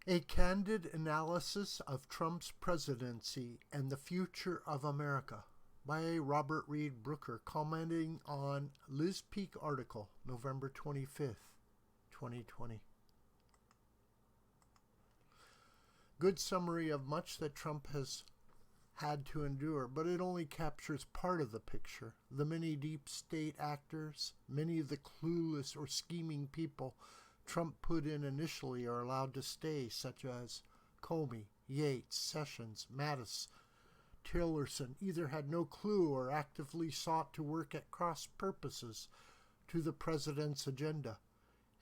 A Candid Analysis of Trump's Presidency and the Future of America by Robert Reid Brooker, commenting on Liz Peek article, November 25th, 2020. Good summary of much that Trump has had to endure, but it only captures part of the picture. The many deep state actors, many of the clueless or scheming people Trump put in initially are allowed to stay, such as Comey, Yates, Sessions, Madison, Tillerson, either had no clue or actively sought to work at cross purposes to the president's agenda.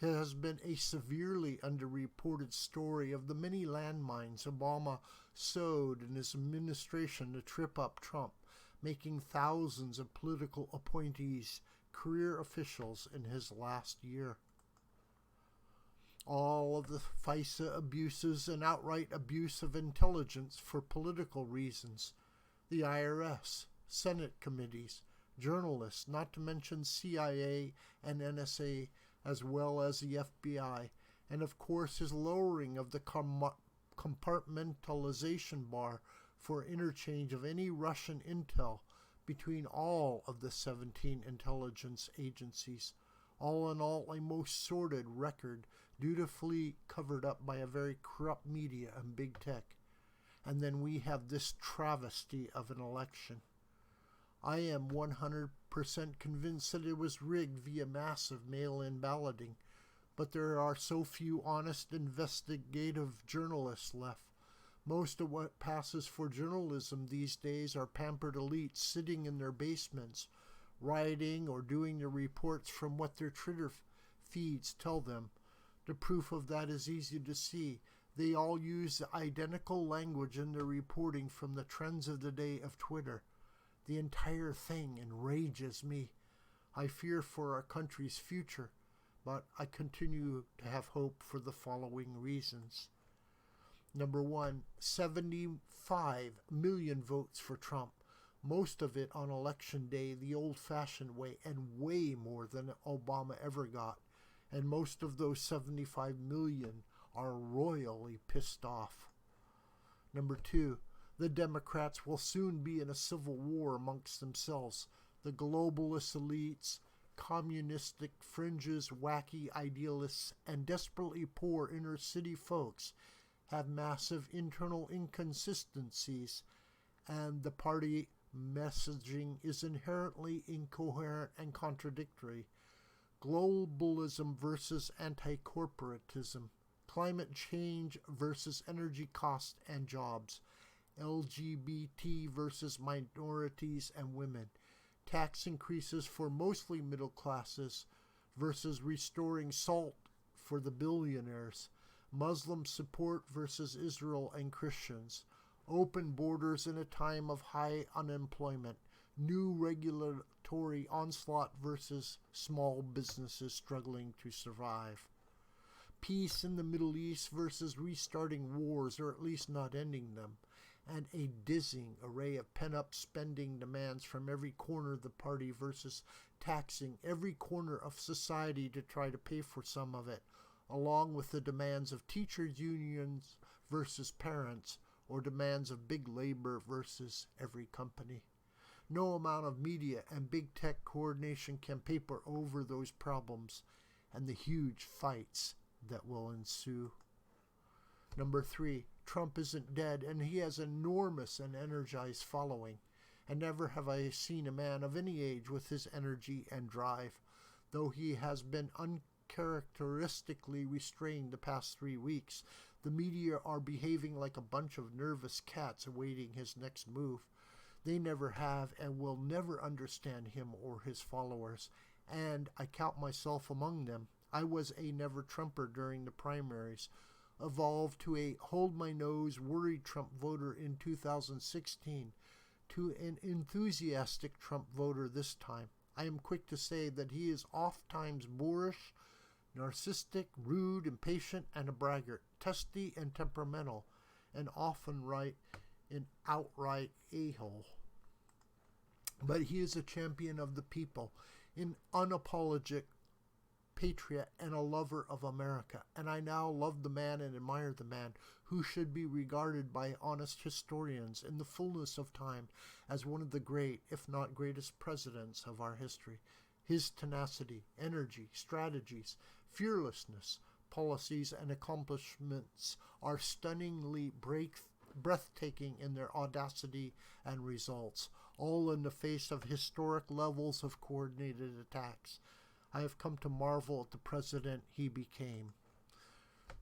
It has been a severely underreported story of the many landmines Obama sowed in his administration to trip up Trump, making thousands of political appointees career officials in his last year. All of the FISA abuses and outright abuse of intelligence for political reasons, the IRS, Senate committees, journalists, not to mention CIA and NSA, as well as the FBI, and of course his lowering of the compartmentalization bar for interchange of any Russian intel between all of the 17 intelligence agencies. All in all, a most sordid record, dutifully covered up by a very corrupt media and big tech. And then we have this travesty of an election. I am 100% convinced that it was rigged via massive mail-in balloting, but there are so few honest investigative journalists left. Most of what passes for journalism these days are pampered elites sitting in their basements, writing or doing the reports from what their Twitter feeds tell them. The proof of that is easy to see. They all use the identical language in their reporting from the trends of the day of Twitter. The entire thing enrages me. I fear for our country's future, but I continue to have hope for the following reasons. Number one, 75 million votes for Trump. Most of it on election day the old-fashioned way, and way more than Obama ever got. And most of those 75 million are royally pissed off. Number two, the Democrats will soon be in a civil war amongst themselves. The globalist elites, communistic fringes, wacky idealists, and desperately poor inner city folks have massive internal inconsistencies, and the party messaging is inherently incoherent and contradictory. Globalism versus anti-corporatism, climate change versus energy cost and jobs, LGBT versus minorities and women, tax increases for mostly middle classes versus restoring SALT for the billionaires, Muslim support versus Israel and Christians, open borders in a time of high unemployment, new regulatory onslaught versus small businesses struggling to survive, peace in the Middle East versus restarting wars or at least not ending them, and a dizzying array of pent-up spending demands from every corner of the party versus taxing every corner of society to try to pay for some of it, along with the demands of teachers' unions versus parents, or demands of big labor versus every company. No amount of media and big tech coordination can paper over those problems and the huge fights that will ensue. Number three, Trump isn't dead, and he has an enormous and energized following. And never have I seen a man of any age with his energy and drive, though he has been uncharacteristically restrained the past 3 weeks. The media are behaving like a bunch of nervous cats awaiting his next move. They never have and will never understand him or his followers, and I count myself among them. I was a never-Trumper during the primaries, evolved to a hold-my-nose, worried Trump voter in 2016, to an enthusiastic Trump voter this time. I am quick to say that he is oft-times boorish, narcissistic, rude, impatient, and a braggart, testy and temperamental, and often an outright a-hole. But he is a champion of the people, an unapologetic patriot, and a lover of America, and I now love the man and admire the man who should be regarded by honest historians in the fullness of time as one of the great, if not greatest, presidents of our history. His tenacity, energy, strategies, fearlessness, policies, and accomplishments are stunningly breathtaking in their audacity and results, all in the face of historic levels of coordinated attacks. I have come to marvel at the president he became.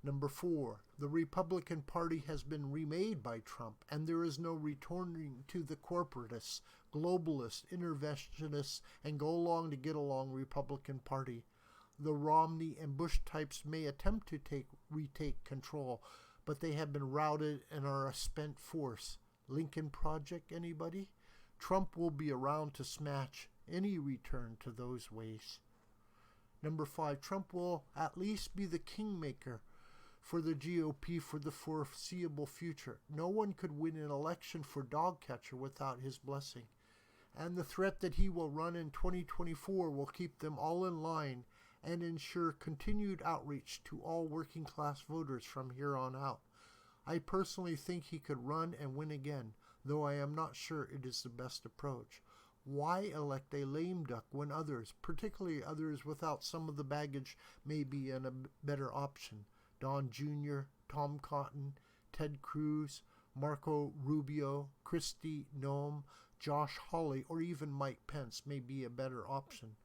Number 4, the Republican Party has been remade by Trump, and there is no returning to the corporatists, globalists, interventionists, and go along to get along Republican Party. The Romney and Bush types may attempt to retake control, but they have been routed and are a spent force. Lincoln Project, anybody? Trump will be around to smash any return to those ways. Number 5, Trump will at least be the kingmaker for the GOP for the foreseeable future. No one could win an election for dog catcher without his blessing. And the threat that he will run in 2024 will keep them all in line and ensure continued outreach to all working class voters from here on out. I personally think he could run and win again, though I am not sure it is the best approach. Why elect a lame duck when others, particularly others without some of the baggage, may be a better option? Don Jr., Tom Cotton, Ted Cruz, Marco Rubio, Kristi Noem, Josh Hawley, or even Mike Pence may be a better option.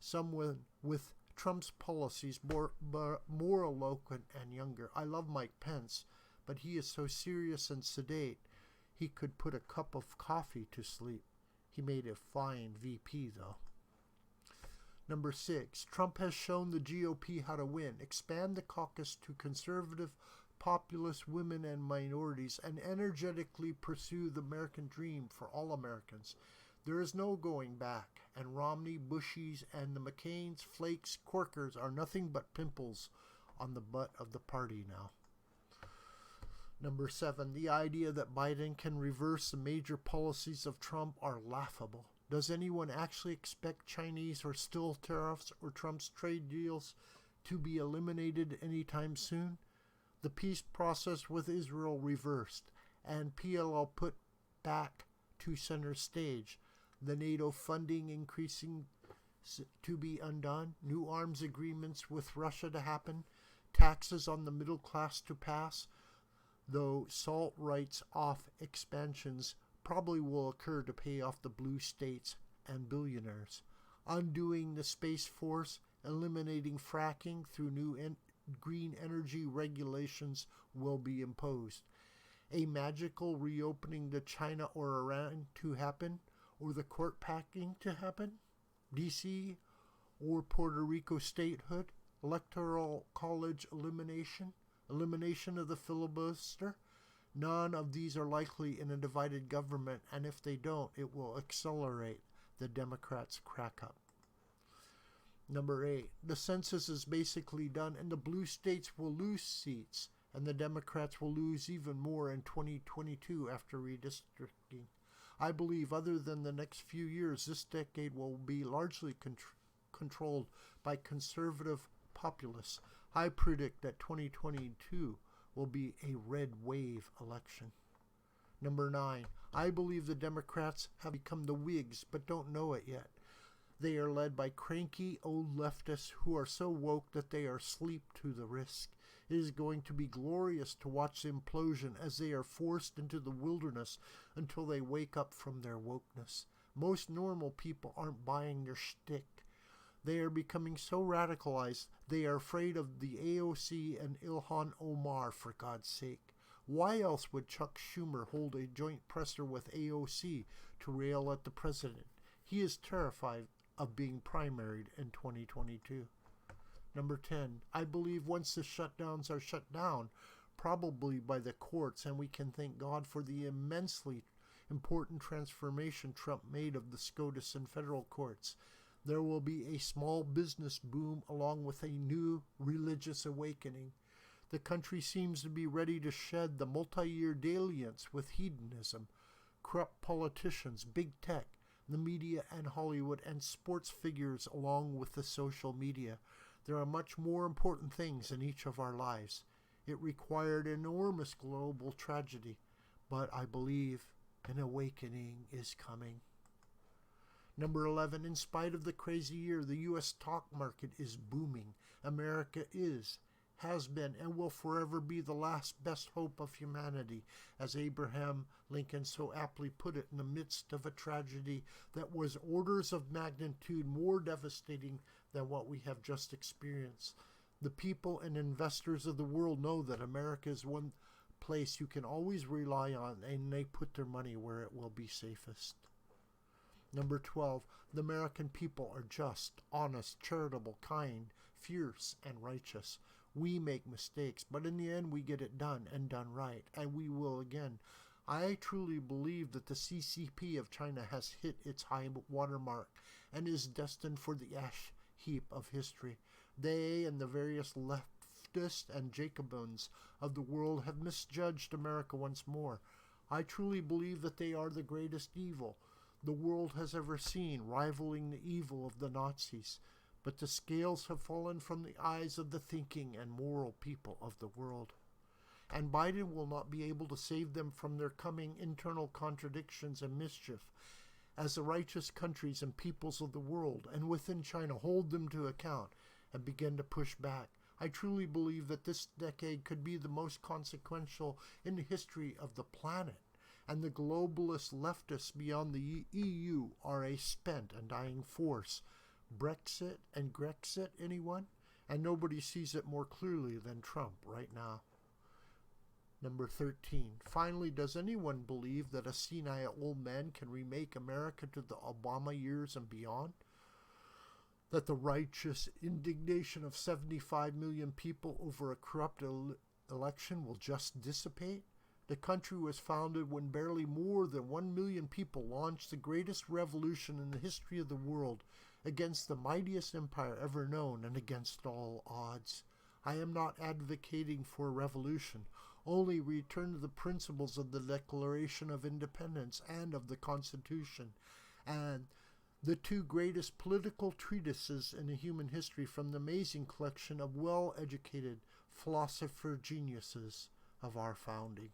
Someone with Trump's policies more eloquent and younger. I love Mike Pence, but he is so serious and sedate, he could put a cup of coffee to sleep. He made a fine VP, though. Number 6, Trump has shown the GOP how to win. Expand the caucus to conservative, populist women and minorities, and energetically pursue the American dream for all Americans. There is no going back, and Romney, Bushies, and the McCains, Flakes, Corkers are nothing but pimples on the butt of the party now. Number 7, the idea that Biden can reverse the major policies of Trump are laughable. Does anyone actually expect Chinese or still tariffs or Trump's trade deals to be eliminated anytime soon? The peace process with Israel reversed, and PLO put back to center stage. The NATO funding increasing to be undone, new arms agreements with Russia to happen, taxes on the middle class to pass, though SALT writes off expansions probably will occur to pay off the blue states and billionaires, undoing the Space Force, eliminating fracking through new green energy regulations will be imposed. A magical reopening to China or Iran to happen, or the court packing to happen, D.C. or Puerto Rico statehood, electoral college elimination of the filibuster. None of these are likely in a divided government, and if they don't, it will accelerate the Democrats' crack-up. Number 8, the census is basically done, and the blue states will lose seats, and the Democrats will lose even more in 2022 after redistricting. I believe, other than the next few years, this decade will be largely controlled by conservative populists. I predict that 2022 will be a red wave election. Number 9, I believe the Democrats have become the Whigs, but don't know it yet. They are led by cranky old leftists who are so woke that they are asleep to the risk. It is going to be glorious to watch the implosion as they are forced into the wilderness until they wake up from their wokeness. Most normal people aren't buying their shtick. They are becoming so radicalized they are afraid of the AOC and Ilhan Omar, for God's sake. Why else would Chuck Schumer hold a joint presser with AOC to rail at the president? He is terrified of being primaried in 2022. Number 10, I believe once the shutdowns are shut down, probably by the courts, and we can thank God for the immensely important transformation Trump made of the SCOTUS and federal courts, there will be a small business boom along with a new religious awakening. The country seems to be ready to shed the multi-year dalliance with hedonism, corrupt politicians, big tech, the media and Hollywood, and sports figures along with the social media. There are much more important things in each of our lives. It required enormous global tragedy, but I believe an awakening is coming. Number 11, in spite of the crazy year, the U.S. stock market is booming. America has been, and will forever be the last best hope of humanity, as Abraham Lincoln so aptly put it, in the midst of a tragedy that was orders of magnitude more devastating than what we have just experienced. The people and investors of the world know that America is one place you can always rely on, and they put their money where it will be safest. Number 12, the American people are just, honest, charitable, kind, fierce, and righteous. We make mistakes, but in the end we get it done and done right, and we will again. I truly believe that the CCP of China has hit its high watermark and is destined for the ash heap of history. They and the various leftists and Jacobins of the world have misjudged America once more. I truly believe that they are the greatest evil the world has ever seen, rivaling the evil of the Nazis. But the scales have fallen from the eyes of the thinking and moral people of the world. And Biden will not be able to save them from their coming internal contradictions and mischief, as the righteous countries and peoples of the world and within China hold them to account and begin to push back. I truly believe that this decade could be the most consequential in the history of the planet, and the globalist leftists beyond the EU are a spent and dying force. Brexit and Grexit, anyone? And nobody sees it more clearly than Trump right now. Number 13. Finally, does anyone believe that a senile old man can remake America to the Obama years and beyond? That the righteous indignation of 75 million people over a corrupt election will just dissipate? The country was founded when barely more than 1 million people launched the greatest revolution in the history of the world against the mightiest empire ever known and against all odds. I am not advocating for a revolution, only return to the principles of the Declaration of Independence and of the Constitution, and the two greatest political treatises in human history from the amazing collection of well-educated philosopher geniuses of our founding.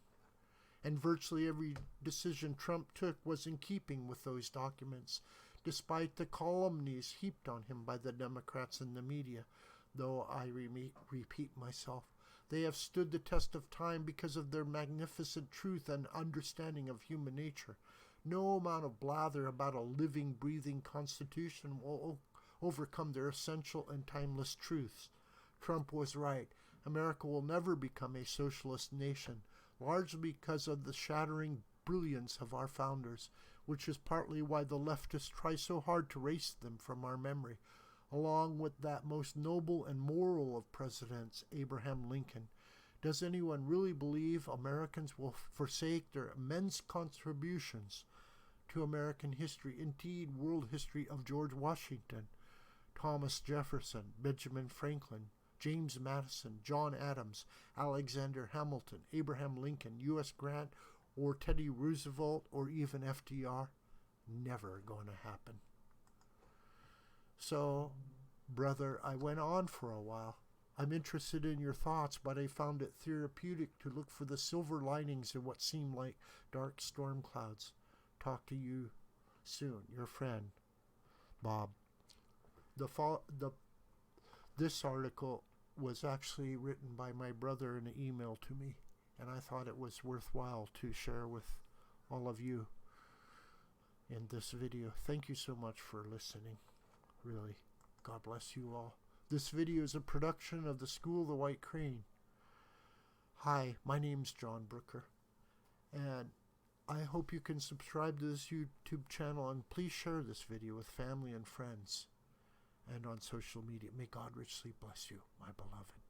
And virtually every decision Trump took was in keeping with those documents, despite the calumnies heaped on him by the Democrats and the media. Though I repeat myself, they have stood the test of time because of their magnificent truth and understanding of human nature. No amount of blather about a living, breathing constitution will overcome their essential and timeless truths. Trump was right. America will never become a socialist nation, largely because of the shattering brilliance of our founders, which is partly why the leftists try so hard to erase them from our memory, along with that most noble and moral of presidents, Abraham Lincoln. Does anyone really believe Americans will forsake their immense contributions to American history, indeed world history, of George Washington, Thomas Jefferson, Benjamin Franklin, James Madison, John Adams, Alexander Hamilton, Abraham Lincoln, U.S. Grant, or Teddy Roosevelt, or even FDR? Never going to happen. So, brother, I went on for a while. I'm interested in your thoughts, but I found it therapeutic to look for the silver linings in what seemed like dark storm clouds. Talk to you soon. Your friend, Bob. This article was actually written by my brother in an email to me, and I thought it was worthwhile to share with all of you in this video. Thank you so much for listening. Really, God bless you all. This video is a production of the School of the White Crane. Hi, my name's John Brooker, and I hope you can subscribe to this YouTube channel, and please share this video with family and friends and on social media. May God richly bless you, my beloved.